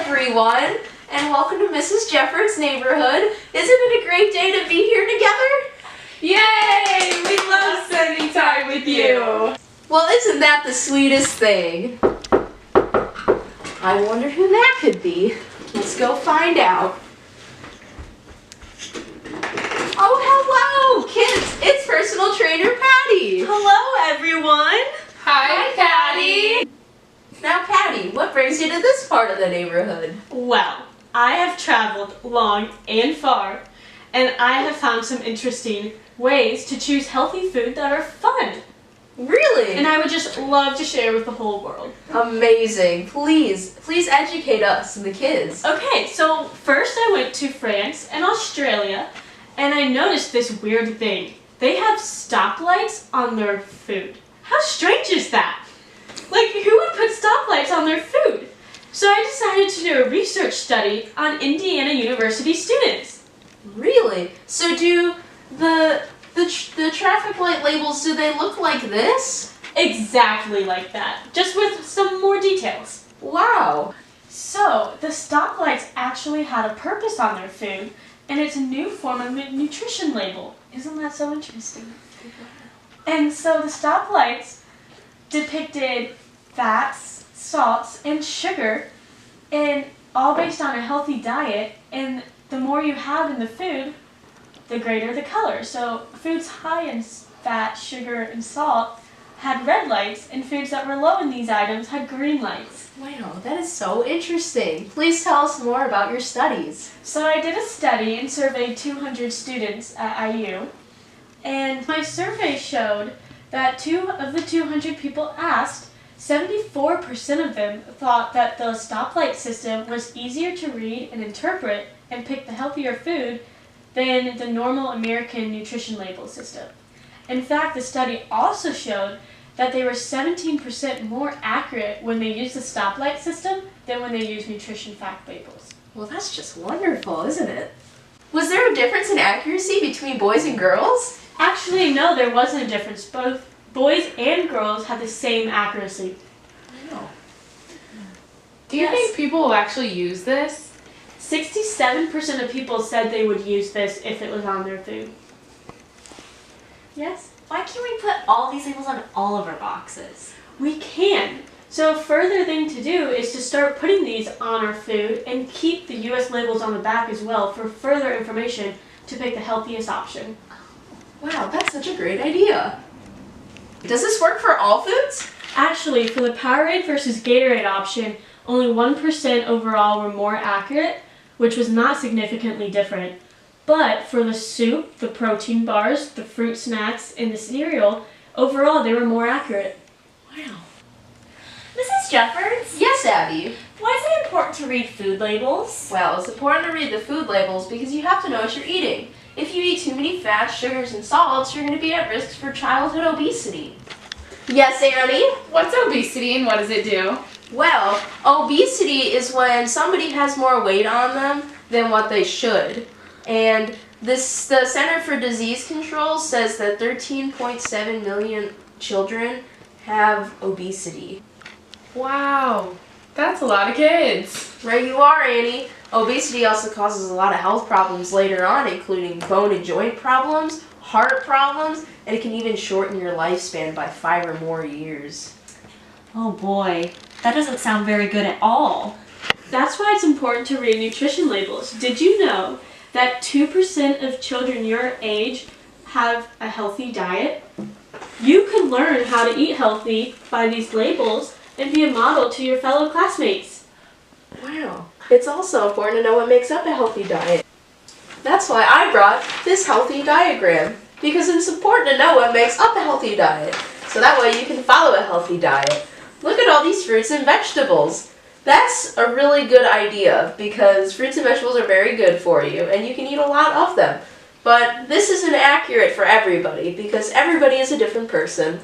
everyone, and welcome to Mrs. Jefford's neighborhood. Isn't it a great day to be here together? Yay! We love spending time with you. Well, isn't that the sweetest thing? I wonder who that could be. Let's go find out. Oh, hello, kids. It's personal trainer Patty. Hello, everyone. Hi, Patty. Now, Patty, what brings you to this part of the neighborhood? Well, I have traveled long and far, and I have found some interesting ways to choose healthy food that are fun. Really? And I would just love to share with the whole world. Amazing. Please educate us and the kids. Okay, so first I went to France and Australia, and I noticed this weird thing. They have stoplights on their food. How strange is that? Like, who would put stoplights on their food? So I decided to do a research study on Indiana University students. Really? So do the traffic light labels, do they look like this? Exactly like that, just with some more details. Wow. So, the stoplights actually had a purpose on their food, and it's a new form of nutrition label. Isn't that so interesting? And so the stoplights depicted fats, salts, and sugar, and all based on a healthy diet, and the more you have in the food, the greater the color. So foods high in fat, sugar, and salt had red lights, and foods that were low in these items had green lights. Wow, that is so interesting. Please tell us more about your studies. So I did a study and surveyed 200 students at IU, and my survey showed that of the 200 people asked, 74% of them thought that the stoplight system was easier to read and interpret and pick the healthier food than the normal American nutrition label system. In fact, the study also showed that they were 17% more accurate when they used the stoplight system than when they used nutrition fact labels. Well, that's just wonderful, isn't it? Was there a difference in accuracy between boys and girls? Actually, no, there wasn't a difference. Both boys and girls had the same accuracy. Wow. Do you think people will actually use this? 67% of people said they would use this if it was on their food. Yes? Why can't we put all these labels on all of our boxes? We can. So a further thing to do is to start putting these on our food and keep the US labels on the back as well for further information to pick the healthiest option. Wow, that's such a great idea. Does this work for all foods? Actually, for the Powerade versus Gatorade option, only 1% overall were more accurate, which was not significantly different. But for the soup, the protein bars, the fruit snacks, and the cereal, overall they were more accurate. Wow. Mrs. Jeffords? Yes, Abby. Why is it important to read food labels? Well, it's important to read the food labels because you have to know what you're eating. If you eat too many fats, sugars, and salts, you're going to be at risk for childhood obesity. Yes, Annie? What's obesity and what does it do? Well, obesity is when somebody has more weight on them than what they should. And the Center for Disease Control says that 13.7 million children have obesity. Wow, that's a lot of kids. Right you are, Annie. Obesity also causes a lot of health problems later on, including bone and joint problems, heart problems, and it can even shorten your lifespan by 5 or more years. Oh boy, that doesn't sound very good at all. That's why it's important to read nutrition labels. Did you know that 2% of children your age have a healthy diet? You can learn how to eat healthy by these labels and be a model to your fellow classmates. Wow. It's also important to know what makes up a healthy diet. That's why I brought this healthy diagram, because it's important to know what makes up a healthy diet, so that way you can follow a healthy diet. Look at all these fruits and vegetables. That's a really good idea, because fruits and vegetables are very good for you, and you can eat a lot of them. But this isn't accurate for everybody, because everybody is a different person.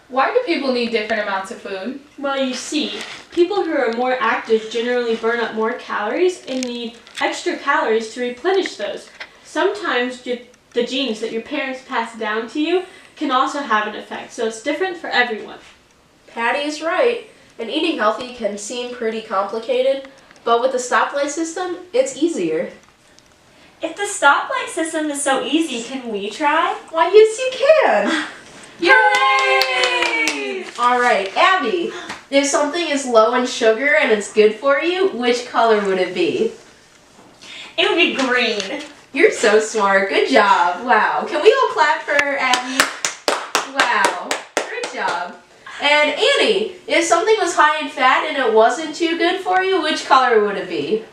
Why do people need different amounts of food? Well, you see, people who are more active generally burn up more calories and need extra calories to replenish those. Sometimes the genes that your parents pass down to you can also have an effect, so it's different for everyone. Patty is right. And eating healthy can seem pretty complicated, but with the stoplight system, it's easier. If the stoplight system is so easy, can we try? Why, yes you can! Yay! Alright, Abby, if something is low in sugar and it's good for you, which color would it be? It would be green. You're so smart. Good job. Wow. Can we all clap for Abby? Wow. Great job. And Annie, if something was high in fat and it wasn't too good for you, which color would it be?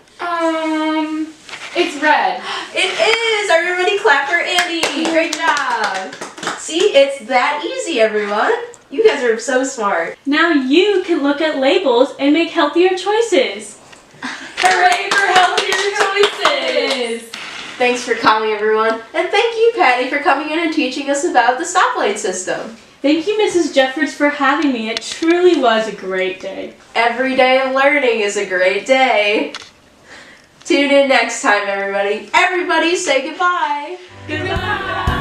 It's red. It is! Everybody clap for Annie! Great job! See, it's that easy, everyone. You guys are so smart. Now you can look at labels and make healthier choices. Hooray for healthier choices! Thanks for coming, everyone. And thank you, Patty, for coming in and teaching us about the stoplight system. Thank you, Mrs. Jeffords, for having me. It truly was a great day. Every day of learning is a great day. Tune in next time, everybody. Everybody say goodbye. Goodbye!